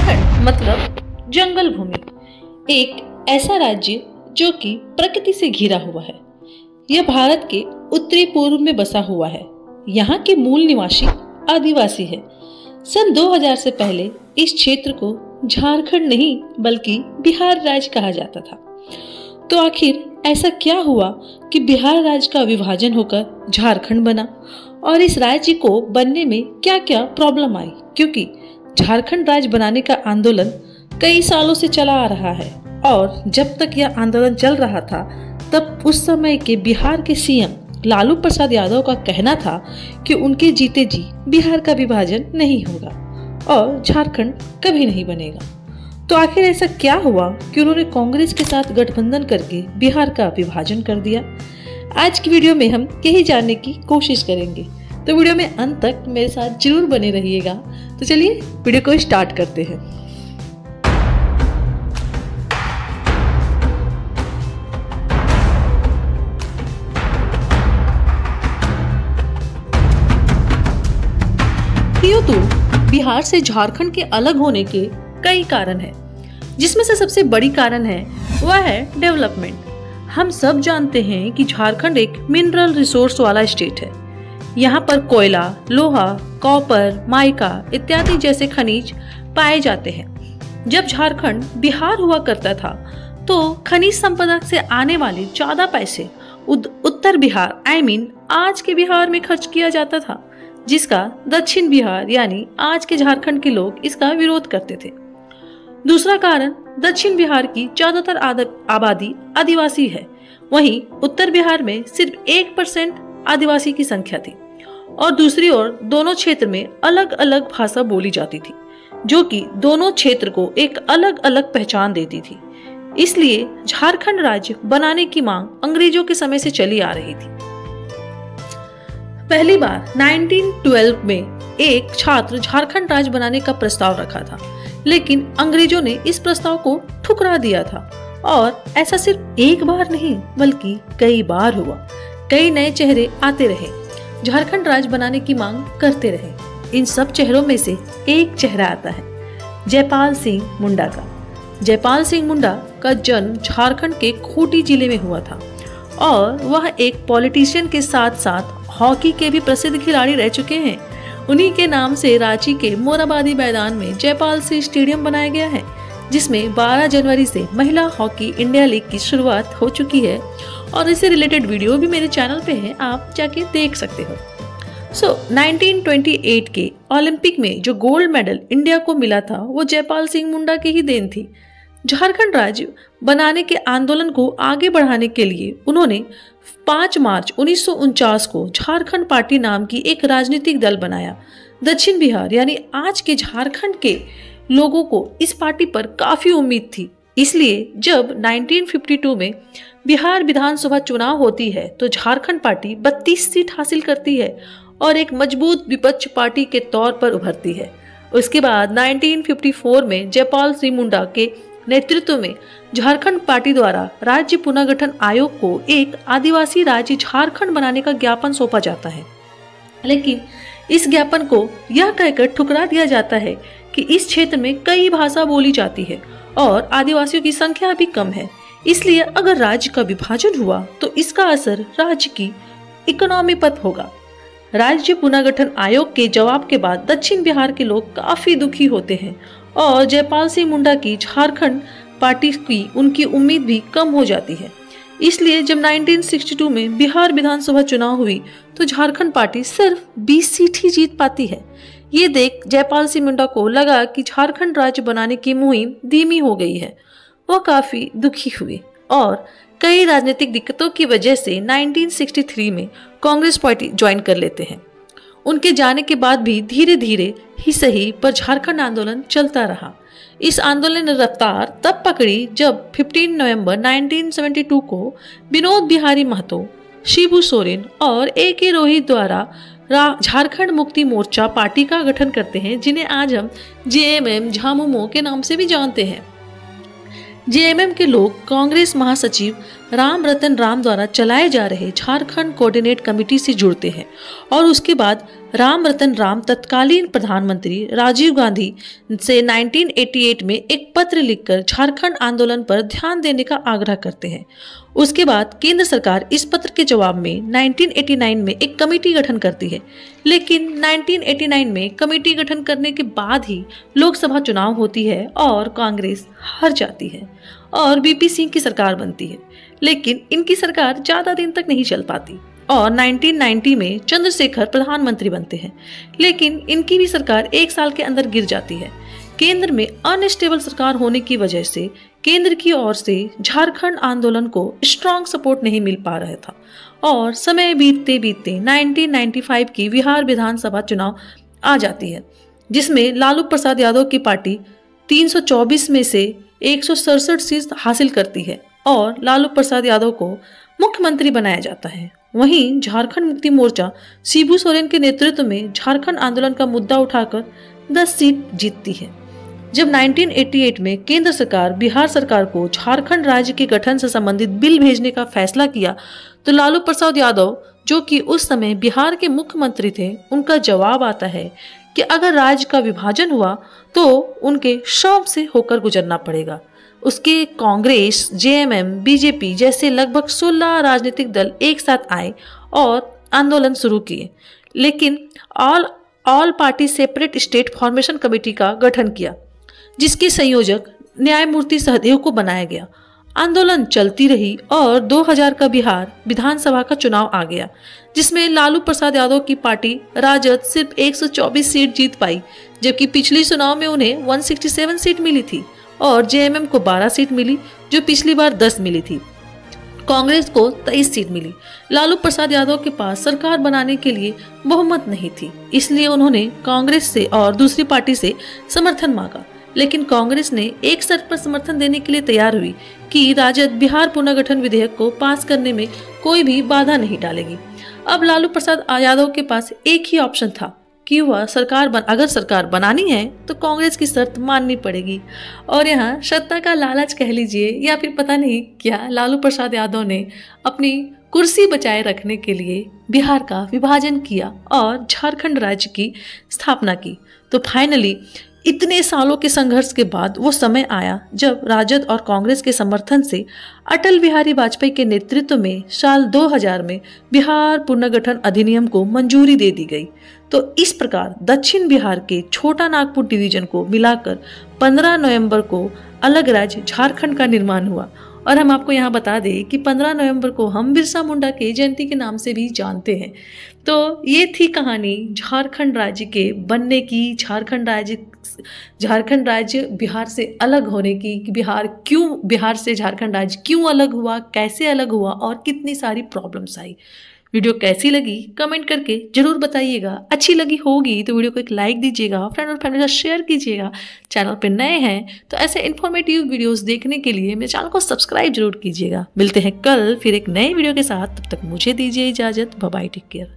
झारखंड मतलब जंगल भूमि, एक ऐसा राज्य जो कि प्रकृति से घिरा हुआ है। यह भारत के उत्तरी पूर्व में बसा हुआ है। यहाँ के मूल निवासी आदिवासी है। सन 2000 से पहले इस क्षेत्र को झारखंड नहीं बल्कि बिहार राज्य कहा जाता था। तो आखिर ऐसा क्या हुआ कि बिहार राज्य का विभाजन होकर झारखंड बना, और इस राज्य को बनने में क्या क्या प्रॉब्लम आई? क्योंकि झारखंड राज्य बनाने का आंदोलन कई सालों से चला आ रहा है, और जब तक यह आंदोलन चल रहा था तब उस समय के बिहार के सीएम लालू प्रसाद यादव का कहना था कि उनके जीते जी बिहार का विभाजन नहीं होगा और झारखंड कभी नहीं बनेगा। तो आखिर ऐसा क्या हुआ कि उन्होंने कांग्रेस के साथ गठबंधन करके बिहार का विभाजन कर दिया? आज की वीडियो में हम यही जानने की कोशिश करेंगे, तो वीडियो में अंत तक मेरे साथ जरूर बने रहिएगा। तो चलिए वीडियो को स्टार्ट करते हैं। तो बिहार से झारखंड के अलग होने के कई कारण हैं, जिसमें से सबसे बड़ी कारण है वह है डेवलपमेंट। हम सब जानते हैं कि झारखंड एक मिनरल रिसोर्स वाला स्टेट है। यहाँ पर कोयला, लोहा, कॉपर, माइका इत्यादि जैसे खनिज पाए जाते हैं। जब झारखंड बिहार हुआ करता था तो खनिज संपदा से आने वाले ज्यादा पैसे उत्तर बिहार आज के बिहार में खर्च किया जाता था, जिसका दक्षिण बिहार यानी आज के झारखंड के लोग इसका विरोध करते थे। दूसरा कारण, दक्षिण बिहार की ज्यादातर आबादी आदिवासी है, वहीं उत्तर बिहार में सिर्फ 1% आदिवासी की संख्या थी। और दूसरी ओर दोनों क्षेत्र में अलग अलग भाषा बोली जाती थी, जो कि दोनों क्षेत्र को एक अलग अलग पहचान देती थी। इसलिए झारखंड राज्य बनाने की मांग अंग्रेजों के समय से चली आ रही थी। पहली बार 1912 में एक छात्र झारखंड राज्य बनाने का प्रस्ताव रखा था, लेकिन अंग्रेजों ने इस प्रस्ताव को ठुकरा दिया था। और ऐसा सिर्फ एक बार नहीं बल्कि कई बार हुआ। कई नए चेहरे आते रहे, झारखंड राज्य बनाने की मांग करते रहे। इन सब चेहरों में से एक चेहरा आता है जयपाल सिंह मुंडा का। जयपाल सिंह मुंडा का जन्म झारखंड के खूंटी जिले में हुआ था, और वह एक पॉलिटिशियन के साथ साथ हॉकी के भी प्रसिद्ध खिलाड़ी रह चुके हैं। उन्हीं के नाम से रांची के मोराबादी मैदान में जयपाल सिंह स्टेडियम बनाया गया है, जिसमें 12 जनवरी से महिला हॉकी इंडिया लीग की शुरुआत हो चुकी है, और इससे रिलेटेड वीडियो भी मेरे चैनल पे है, आप जाके देख सकते हो। 1928 के ओलंपिक में जो गोल्ड मेडल इंडिया को मिला था वो जयपाल सिंह मुंडा की ही देन थी। झारखंड राज्य बनाने के आंदोलन को आगे बढ़ाने के लिए उन्होंने 5 मार्च 1949 को झारखंड पार्टी नाम की एक राजनीतिक दल बनाया। दक्षिण बिहार यानी आज के झारखंड के लोगों को इस पार्टी पर काफी उम्मीद थी। इसलिए जब 1952 में बिहार विधानसभा चुनाव होती है तो झारखंड पार्टी 32 सीट हासिल करती है और एक मजबूत विपक्ष पार्टी के तौर पर उभरती है। उसके बाद 1954 में जयपाल सिंह मुंडा के नेतृत्व में झारखंड पार्टी द्वारा राज्य पुनर्गठन आयोग को एक आदिवासी राज्य झारखंड बनाने का ज्ञापन सौंपा जाता है, लेकिन इस ज्ञापन को यह कहकर ठुकरा दिया जाता है कि इस क्षेत्र में कई भाषा बोली जाती है और आदिवासियों की संख्या भी कम है। इसलिए अगर राज्य का विभाजन हुआ तो इसका असर राज्य की इकोनॉमी पर होगा। राज्य पुनर्गठन आयोग के जवाब के बाद दक्षिण बिहार के लोग काफी दुखी होते हैं, और जयपाल सिंह मुंडा की झारखंड पार्टी की उनकी उम्मीद भी कम हो जाती है। इसलिए जब 1962 में बिहार विधानसभा चुनाव हुई तो झारखंड पार्टी सिर्फ 20 सीट ही जीत पाती है। ये देख जयपाल सिंह मुंडा को लगा कि झारखंड राज्य बनाने की मुहिम धीमी हो गई है। वह काफी दुखी हुए और कई राजनीतिक दिक्कतों की वजह से 1963 में कांग्रेस पार्टी ज्वाइन कर लेते हैं। उनके जाने के बाद भी धीरे धीरे ही सही पर झारखंड आंदोलन चलता रहा। इस आंदोलन ने रफ्तार तब पकड़ी जब 15 नवंबर 1972 को विनोद बिहारी महतो, शिबू सोरेन और A.K. रोहित द्वारा झारखंड मुक्ति मोर्चा पार्टी का गठन करते हैं, जिन्हें आज हम JMM झामुमो के नाम से भी जानते हैं। JMM के लोग कांग्रेस महासचिव राम रतन राम द्वारा चलाए जा रहे झारखंड कोऑर्डिनेट कमेटी से जुड़ते हैं और उसके बाद राम रतन राम तत्कालीन प्रधानमंत्री राजीव गांधी से 1988 में एक पत्र लिखकर झारखंड आंदोलन पर ध्यान देने का आग्रह करते हैं। उसके बाद केंद्र सरकार इस पत्र के जवाब में 1989 में एक कमेटी गठन करती है, लेकिन 1989 में कमेटी गठन करने के बाद ही लोकसभा चुनाव होती है और कांग्रेस हार जाती है और बीपी सिंह की सरकार बनती है। लेकिन इनकी सरकार ज्यादा दिन तक नहीं चल पाती और 1990 में चंद्रशेखर प्रधानमंत्री बनते हैं, लेकिन इनकी भी सरकार एक साल के अंदर गिर जाती है। केंद्र में अनस्टेबल सरकार होने की वजह से केंद्र की ओर से झारखंड आंदोलन को स्ट्रॉन्ग सपोर्ट नहीं मिल पा रहा था और समय बीतते बीतते 1995 की बिहार विधानसभा चुनाव आ जाती है, जिसमें लालू प्रसाद यादव की पार्टी 324 में से 167 सीट हासिल करती है और लालू प्रसाद यादव को मुख्यमंत्री बनाया जाता है। वहीं झारखंड मुक्ति मोर्चा शिबू सोरेन के नेतृत्व में झारखंड आंदोलन का मुद्दा उठाकर 10 सीट जीतती है। जब 1988 में केंद्र सरकार बिहार सरकार को झारखंड राज्य के गठन से संबंधित बिल भेजने का फैसला किया, तो लालू प्रसाद यादव, जो कि उस समय बिहार के मुख्यमंत्री थे, उनका जवाब आता है कि अगर राज्य का विभाजन हुआ तो उनके शव से होकर गुजरना पड़ेगा। उसके कांग्रेस, जेएमएम, बीजेपी जैसे लगभग 16 राजनीतिक दल एक साथ आए और आंदोलन शुरू किए, लेकिन all party separate state formation committee का गठन किया, जिसके संयोजक न्यायमूर्ति सहदेव को बनाया गया। आंदोलन चलती रही और 2000 का बिहार विधानसभा का चुनाव आ गया, जिसमें लालू प्रसाद यादव की पार्टी राजद सिर्फ 124 सीट जीत पाई, जबकि पिछले चुनाव में उन्हें 167 सीट मिली थी और जेएमएम को 12 सीट मिली, जो पिछली बार 10 मिली थी। कांग्रेस को 23 सीट मिली। लालू प्रसाद यादव के पास सरकार बनाने के लिए बहुमत नहीं थी, इसलिए उन्होंने कांग्रेस से और दूसरी पार्टी से समर्थन मांगा, लेकिन कांग्रेस ने एक शर्त पर समर्थन देने के लिए तैयार हुई कि राजद बिहार पुनर्गठन विधेयक को पास करने में कोई भी बाधा नहीं डालेगी। अब लालू प्रसाद यादव के पास एक ही ऑप्शन था कि वह अगर सरकार बनानी है तो कांग्रेस की शर्त माननी पड़ेगी। और यहाँ सत्ता का लालच कह लीजिए या फिर पता नहीं क्या, लालू प्रसाद यादव ने अपनी कुर्सी बचाए रखने के लिए बिहार का विभाजन किया और झारखंड राज्य की स्थापना की। तो फाइनली इतने सालों के संघर्ष के बाद वो समय आया जब राजद और कांग्रेस के समर्थन से अटल बिहारी वाजपेयी के नेतृत्व में साल 2000 में बिहार पुनर्गठन अधिनियम को मंजूरी दे दी गई। तो इस प्रकार दक्षिण बिहार के छोटा नागपुर डिवीजन को मिलाकर 15 नवंबर को अलग राज्य झारखंड का निर्माण हुआ। और हम आपको यहाँ बता दें कि 15 नवंबर को हम बिरसा मुंडा के जयंती के नाम से भी जानते हैं। तो ये थी कहानी झारखंड राज्य के बनने की, झारखंड राज्य बिहार से अलग होने की, कि बिहार से झारखंड राज्य क्यों अलग हुआ, कैसे अलग हुआ और कितनी सारी प्रॉब्लम्स आई। वीडियो कैसी लगी कमेंट करके जरूर बताइएगा। अच्छी लगी होगी तो वीडियो को एक लाइक दीजिएगा, फ्रेंड और फैमिली के साथ शेयर कीजिएगा। चैनल पे नए हैं तो ऐसे इन्फॉर्मेटिव वीडियोस देखने के लिए मेरे चैनल को सब्सक्राइब जरूर कीजिएगा। मिलते हैं कल फिर एक नए वीडियो के साथ, तब तक मुझे दीजिए इजाजत। Bye bye, take care.